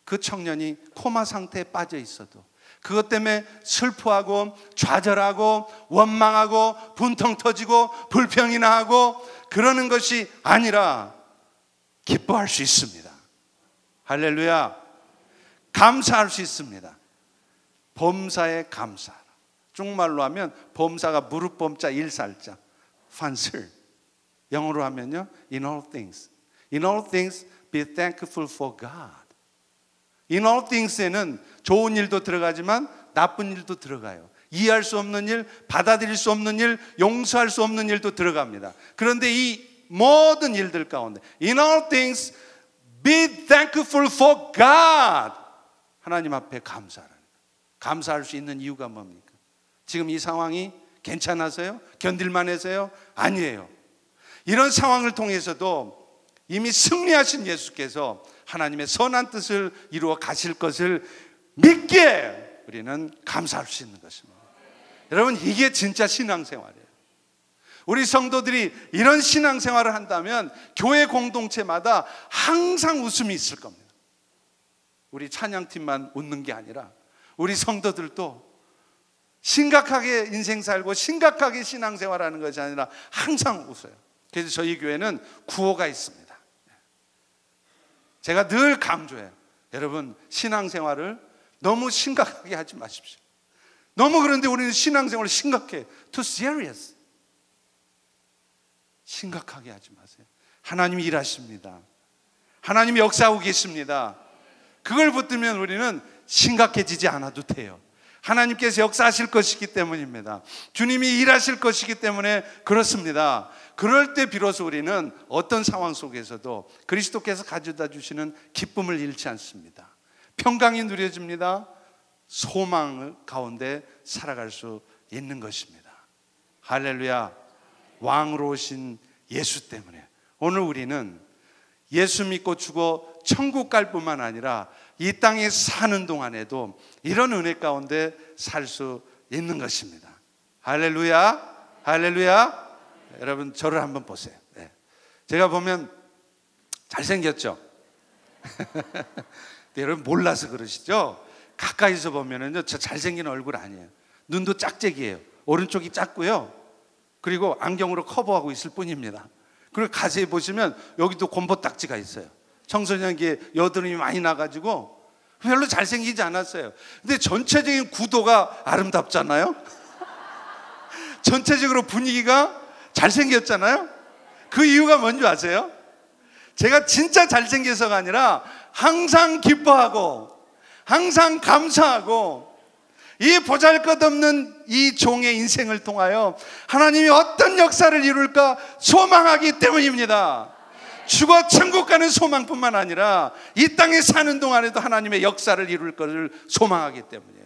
그 청년이 코마 상태에 빠져 있어도 그것 때문에 슬퍼하고 좌절하고 원망하고 분통 터지고 불평이나 하고 그러는 것이 아니라 기뻐할 수 있습니다. 할렐루야. 감사할 수 있습니다. 범사에 감사하라. 중말로 하면 범사가 무릎 범자 일살자 판슬, 영어로 하면요 in all things. In all things be thankful for God. In all things에는 좋은 일도 들어가지만 나쁜 일도 들어가요. 이해할 수 없는 일, 받아들일 수 없는 일, 용서할 수 없는 일도 들어갑니다. 그런데 이 모든 일들 가운데 In all things be thankful for God. 하나님 앞에 감사하라. 감사할 수 있는 이유가 뭡니까? 지금 이 상황이 괜찮아서요? 견딜만 해서요? 아니에요. 이런 상황을 통해서도 이미 승리하신 예수께서 하나님의 선한 뜻을 이루어 가실 것을 믿게 우리는 감사할 수 있는 것입니다. 여러분, 이게 진짜 신앙생활이에요. 우리 성도들이 이런 신앙생활을 한다면 교회 공동체마다 항상 웃음이 있을 겁니다. 우리 찬양팀만 웃는 게 아니라 우리 성도들도 심각하게 인생 살고 심각하게 신앙생활하는 것이 아니라 항상 웃어요. 그래서 저희 교회는 구호가 있습니다. 제가 늘 강조해요. 여러분, 신앙생활을 너무 심각하게 하지 마십시오. 너무 그런데 우리는 신앙생활을 심각해. Too serious. 심각하게 하지 마세요. 하나님이 일하십니다. 하나님이 역사하고 계십니다. 그걸 붙들면 우리는 심각해지지 않아도 돼요. 하나님께서 역사하실 것이기 때문입니다. 주님이 일하실 것이기 때문에 그렇습니다. 그럴 때 비로소 우리는 어떤 상황 속에서도 그리스도께서 가져다 주시는 기쁨을 잃지 않습니다. 평강이 누려집니다. 소망 가운데 살아갈 수 있는 것입니다. 할렐루야. 왕으로 오신 예수 때문에 오늘 우리는 예수 믿고 죽어 천국 갈 뿐만 아니라 이 땅에 사는 동안에도 이런 은혜 가운데 살 수 있는 것입니다. 할렐루야. 할렐루야. 여러분, 저를 한번 보세요. 네. 제가 보면 잘생겼죠? 여러분 몰라서 그러시죠? 가까이서 보면은요, 저 잘생긴 얼굴 아니에요. 눈도 짝짝이에요. 오른쪽이 작고요. 그리고 안경으로 커버하고 있을 뿐입니다. 그리고 가세히 보시면 여기도 곰보딱지가 있어요. 청소년기에 여드름이 많이 나가지고 별로 잘생기지 않았어요. 근데 전체적인 구도가 아름답잖아요. 전체적으로 분위기가 잘생겼잖아요. 그 이유가 뭔지 아세요? 제가 진짜 잘생겨서가 아니라 항상 기뻐하고 항상 감사하고 이 보잘것없는 이 종의 인생을 통하여 하나님이 어떤 역사를 이룰까 소망하기 때문입니다. 죽어 천국 가는 소망뿐만 아니라 이 땅에 사는 동안에도 하나님의 역사를 이룰 것을 소망하기 때문이에요.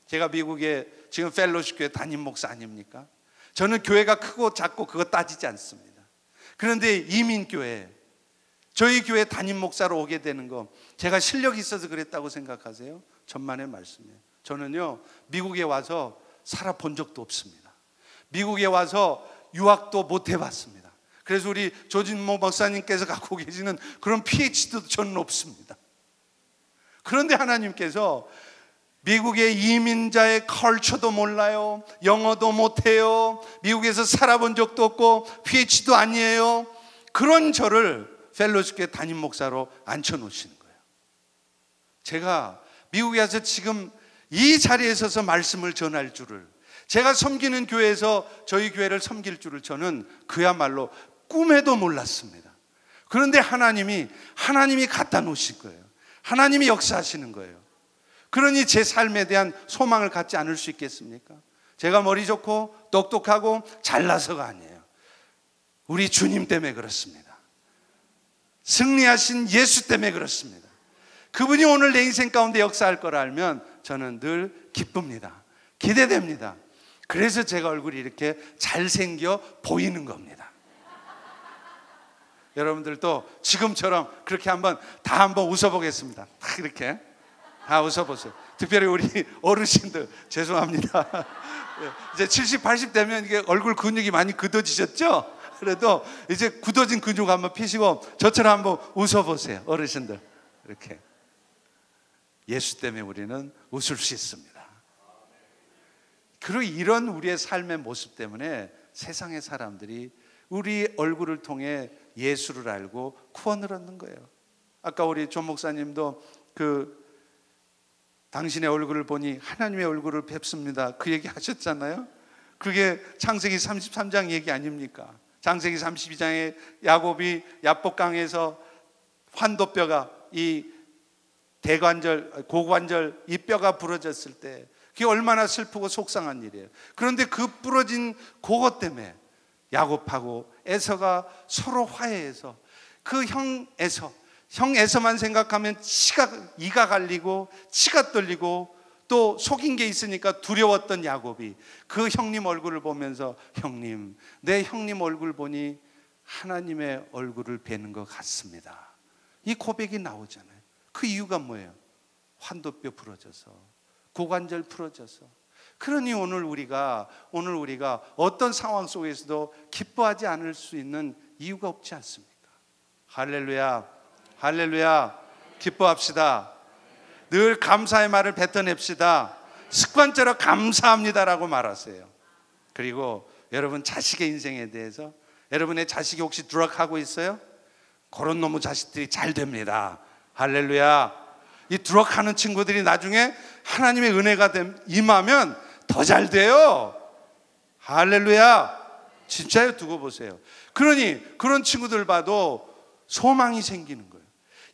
제가 미국에 지금 펠로십 교회 담임 목사 아닙니까? 저는 교회가 크고 작고 그거 따지지 않습니다. 그런데 이민교회, 저희 교회 담임 목사로 오게 되는 거 제가 실력이 있어서 그랬다고 생각하세요? 천만의 말씀이에요. 저는요, 미국에 와서 살아본 적도 없습니다. 미국에 와서 유학도 못 해봤습니다. 그래서 우리 조진모 목사님께서 갖고 계시는 그런 PhD도 저는 없습니다. 그런데 하나님께서 미국의 이민자의 컬처도 몰라요, 영어도 못해요, 미국에서 살아본 적도 없고 PhD도 아니에요, 그런 저를 펠로우십교회 담임 목사로 앉혀놓으시는 거예요. 제가 미국에 와서 지금 이 자리에 서서 말씀을 전할 줄을, 제가 섬기는 교회에서 저희 교회를 섬길 줄을 저는 그야말로 꿈에도 몰랐습니다. 그런데 하나님이 갖다 놓으신 거예요. 하나님이 역사하시는 거예요. 그러니 제 삶에 대한 소망을 갖지 않을 수 있겠습니까? 제가 머리 좋고 똑똑하고 잘나서가 아니에요. 우리 주님 때문에 그렇습니다. 승리하신 예수 때문에 그렇습니다. 그분이 오늘 내 인생 가운데 역사할 걸 알면 저는 늘 기쁩니다. 기대됩니다. 그래서 제가 얼굴이 이렇게 잘생겨 보이는 겁니다. 여러분들도 지금처럼 그렇게 한번 웃어보겠습니다. 딱 이렇게 다 웃어보세요. 특별히 우리 어르신들 죄송합니다. 이제 70, 80 되면 이게 얼굴 근육이 많이 굳어지셨죠? 그래도 이제 굳어진 근육 한번 피시고 저처럼 한번 웃어보세요. 어르신들 이렇게. 예수 때문에 우리는 웃을 수 있습니다. 그리고 이런 우리의 삶의 모습 때문에 세상의 사람들이 우리 얼굴을 통해 예수를 알고 구원을 얻는 거예요. 아까 우리 조 목사님도 당신의 얼굴을 보니 하나님의 얼굴을 뵙습니다, 그 얘기 하셨잖아요. 그게 창세기 33장 얘기 아닙니까? 창세기 32장에 야곱이 야복강에서 환도뼈가, 이 고관절 이 뼈가 부러졌을 때 그게 얼마나 슬프고 속상한 일이에요. 그런데 그 부러진 그것 때문에 야곱하고 에서가 서로 화해해서 그 형 에서만 생각하면 이가 갈리고 치가 떨리고 또 속인 게 있으니까 두려웠던 야곱이 그 형님 얼굴을 보면서 형님, 내 형님 얼굴 보니 하나님의 얼굴을 뵈는 것 같습니다, 이 고백이 나오잖아요. 그 이유가 뭐예요? 환도뼈 부러져서, 고관절 부러져서. 그러니 오늘 우리가 어떤 상황 속에서도 기뻐하지 않을 수 있는 이유가 없지 않습니까? 할렐루야, 할렐루야. 기뻐합시다. 늘 감사의 말을 뱉어냅시다. 습관처럼 감사합니다라고 말하세요. 그리고 여러분 자식의 인생에 대해서, 여러분의 자식이 혹시 드럭하고 있어요? 그런 놈의 자식들이 잘 됩니다. 할렐루야. 이 드럭하는 친구들이 나중에 하나님의 은혜가 임하면 더 잘 돼요. 할렐루야. 진짜요? 두고 보세요. 그러니 그런 친구들 봐도 소망이 생기는 거예요.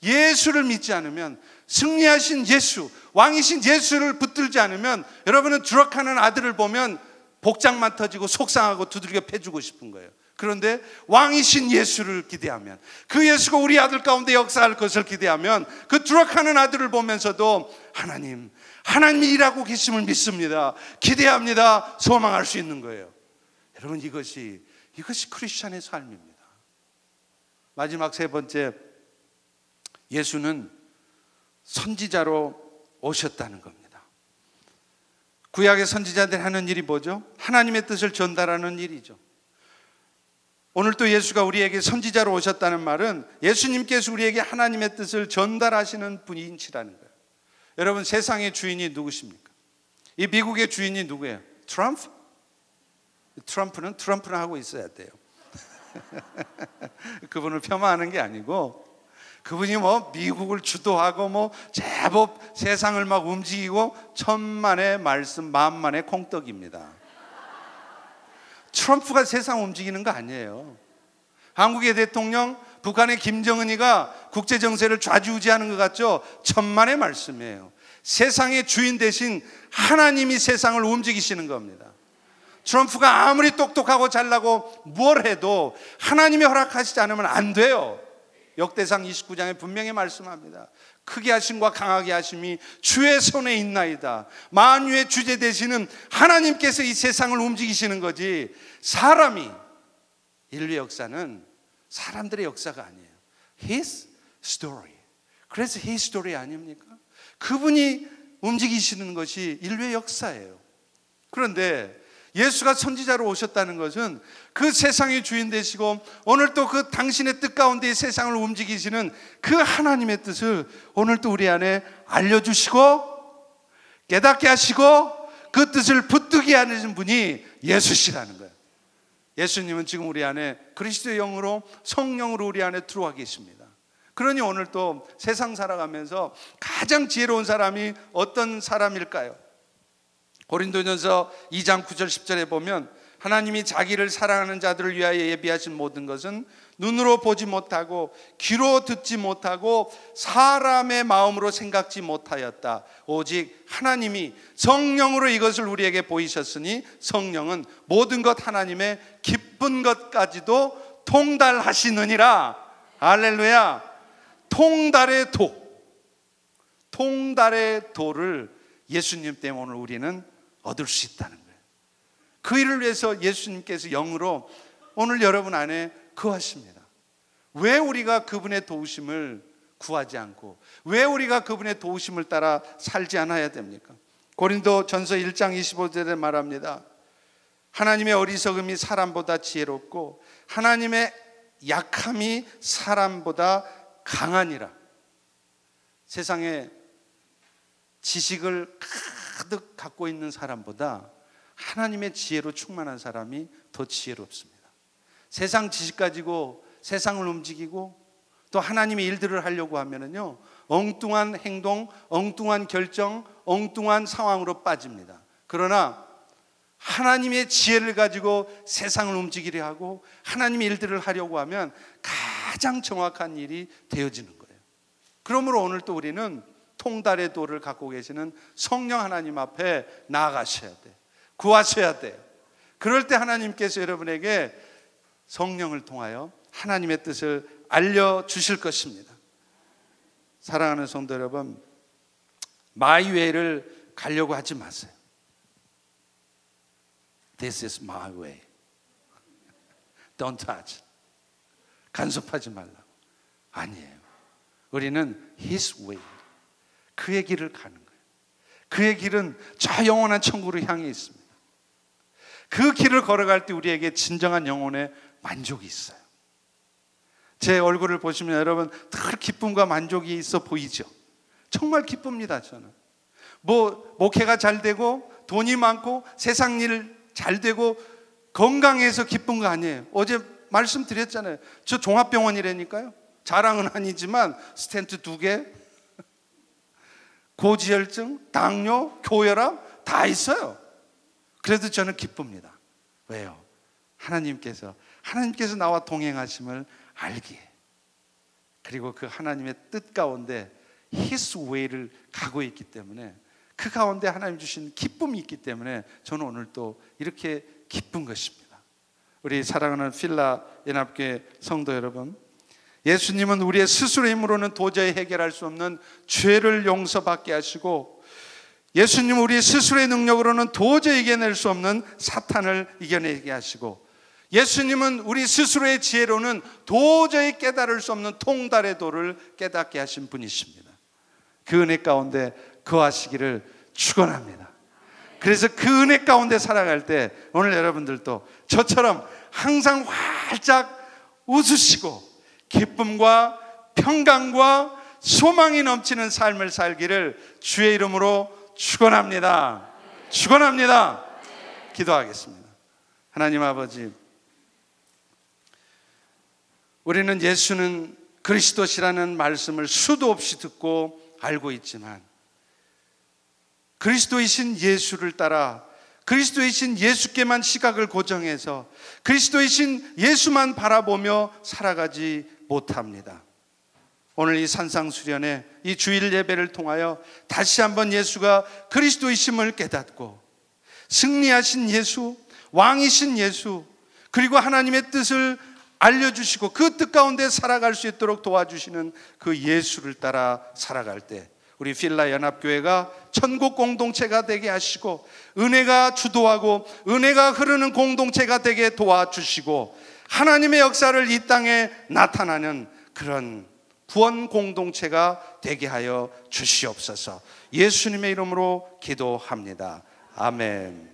예수를 믿지 않으면, 승리하신 예수, 왕이신 예수를 붙들지 않으면 여러분은 드럭하는 아들을 보면 복장만 터지고 속상하고 두들겨 패주고 싶은 거예요. 그런데 왕이신 예수를 기대하면, 그 예수가 우리 아들 가운데 역사할 것을 기대하면, 그 드럭하는 아들을 보면서도 하나님이 일하고 계심을 믿습니다, 기대합니다, 소망할 수 있는 거예요. 여러분, 이것이 크리스찬의 삶입니다. 마지막 세 번째, 예수는 선지자로 오셨다는 겁니다. 구약의 선지자들이 하는 일이 뭐죠? 하나님의 뜻을 전달하는 일이죠. 오늘 또 예수가 우리에게 선지자로 오셨다는 말은 예수님께서 우리에게 하나님의 뜻을 전달하시는 분이시라는 거예요. 여러분, 세상의 주인이 누구십니까? 이 미국의 주인이 누구예요? 트럼프? 트럼프는 하고 있어야 돼요. 그분을 폄하하는 게 아니고, 그분이 미국을 주도하고 제법 세상을 막 움직이고 천만의 말씀 만만의 콩떡입니다. 트럼프가 세상 움직이는 거 아니에요. 한국의 대통령, 북한의 김정은이가 국제 정세를 좌지우지하는 것 같죠? 천만의 말씀이에요. 세상의 주인 대신 하나님이 세상을 움직이시는 겁니다. 트럼프가 아무리 똑똑하고 잘나고 뭘 해도 하나님이 허락하시지 않으면 안 돼요. 역대상 29장에 분명히 말씀합니다. 크게 하심과 강하게 하심이 주의 손에 있나이다. 만유의 주제 되시는 하나님께서 이 세상을 움직이시는 거지, 사람이, 인류 역사는 사람들의 역사가 아니에요. His story. 그래서 His story 아닙니까? 그분이 움직이시는 것이 인류의 역사예요. 그런데 예수가 선지자로 오셨다는 것은 그 세상의 주인 되시고 오늘 또 그 당신의 뜻 가운데 이 세상을 움직이시는 그 하나님의 뜻을 오늘 또 우리 안에 알려주시고 깨닫게 하시고 그 뜻을 붙들게 하는 분이 예수시라는 거예요. 예수님은 지금 우리 안에 그리스도의 영으로 성령으로 우리 안에 들어와 계십니다. 그러니 오늘 또 세상 살아가면서 가장 지혜로운 사람이 어떤 사람일까요? 고린도전서 2장 9절 10절에 보면 하나님이 자기를 사랑하는 자들을 위하여 예비하신 모든 것은 눈으로 보지 못하고 귀로 듣지 못하고 사람의 마음으로 생각지 못하였다. 오직 하나님이 성령으로 이것을 우리에게 보이셨으니 성령은 모든 것 하나님의 기쁜 것까지도 통달하시느니라. 할렐루야. 통달의 도를 예수님 때문에 오늘 우리는 얻을 수 있다는 거예요. 그 일을 위해서 예수님께서 영으로 오늘 여러분 안에 거하십니다. 왜 우리가 그분의 도우심을 구하지 않고 왜 우리가 그분의 도우심을 따라 살지 않아야 됩니까? 고린도전서 1장 25절에 말합니다. 하나님의 어리석음이 사람보다 지혜롭고 하나님의 약함이 사람보다 강하니라. 세상에 지식을 가득 갖고 있는 사람보다 하나님의 지혜로 충만한 사람이 더 지혜롭습니다. 세상 지식 가지고 세상을 움직이고 또 하나님의 일들을 하려고 하면은요, 엉뚱한 행동, 엉뚱한 결정, 엉뚱한 상황으로 빠집니다. 그러나 하나님의 지혜를 가지고 세상을 움직이려 하고 하나님의 일들을 하려고 하면 가장 정확한 일이 되어지는 거예요. 그러므로 오늘 또 우리는 통달의 도를 갖고 계시는 성령 하나님 앞에 나아가셔야 돼요. 구하셔야 돼요. 그럴 때 하나님께서 여러분에게 성령을 통하여 하나님의 뜻을 알려주실 것입니다. 사랑하는 성도 여러분, my way를 가려고 하지 마세요. This is my way. Don't touch. 간섭하지 말라고. 아니에요. 우리는 His way. 그의 길을 가는 거예요. 그의 길은 저 영원한 천국으로 향해 있습니다. 그 길을 걸어갈 때 우리에게 진정한 영혼의 만족이 있어요. 제 얼굴을 보시면 여러분 늘 기쁨과 만족이 있어 보이죠? 정말 기쁩니다. 저는 목회가 잘 되고 돈이 많고 세상 일 잘 되고 건강해서 기쁜 거 아니에요. 어제 말씀드렸잖아요. 저 종합병원이라니까요. 자랑은 아니지만 스텐트 2개, 고지혈증, 당뇨, 고혈압 다 있어요. 그래도 저는 기쁩니다. 왜요? 하나님께서 나와 동행하심을 알기에, 그리고 그 하나님의 뜻 가운데 His way를 가고 있기 때문에, 그 가운데 하나님 주신 기쁨이 있기 때문에 저는 오늘 또 이렇게 기쁜 것입니다. 우리 사랑하는 필라 연합교회 성도 여러분, 예수님은 우리의 스스로의 힘으로는 도저히 해결할 수 없는 죄를 용서받게 하시고, 예수님은 우리 스스로의 능력으로는 도저히 이겨낼 수 없는 사탄을 이겨내게 하시고, 예수님은 우리 스스로의 지혜로는 도저히 깨달을 수 없는 통달의 도를 깨닫게 하신 분이십니다. 그 은혜 가운데 거하시기를 축원합니다. 그래서 그 은혜 가운데 살아갈 때 오늘 여러분들도 저처럼 항상 활짝 웃으시고 기쁨과 평강과 소망이 넘치는 삶을 살기를 주의 이름으로 축원합니다. 축원합니다. 기도하겠습니다. 하나님 아버지, 우리는 예수는 그리스도시라는 말씀을 수도 없이 듣고 알고 있지만, 그리스도이신 예수를 따라 그리스도이신 예수께만 시각을 고정해서 그리스도이신 예수만 바라보며 살아가지 못합니다. 오늘 이 산상수련회, 이 주일 예배를 통하여 다시 한번 예수가 그리스도이심을 깨닫고 승리하신 예수, 왕이신 예수, 그리고 하나님의 뜻을 알려주시고 그 뜻 가운데 살아갈 수 있도록 도와주시는 그 예수를 따라 살아갈 때 우리 필라 연합교회가 천국 공동체가 되게 하시고 은혜가 주도하고 은혜가 흐르는 공동체가 되게 도와주시고 하나님의 역사를 이 땅에 나타나는 그런 구원 공동체가 되게 하여 주시옵소서. 예수님의 이름으로 기도합니다. 아멘.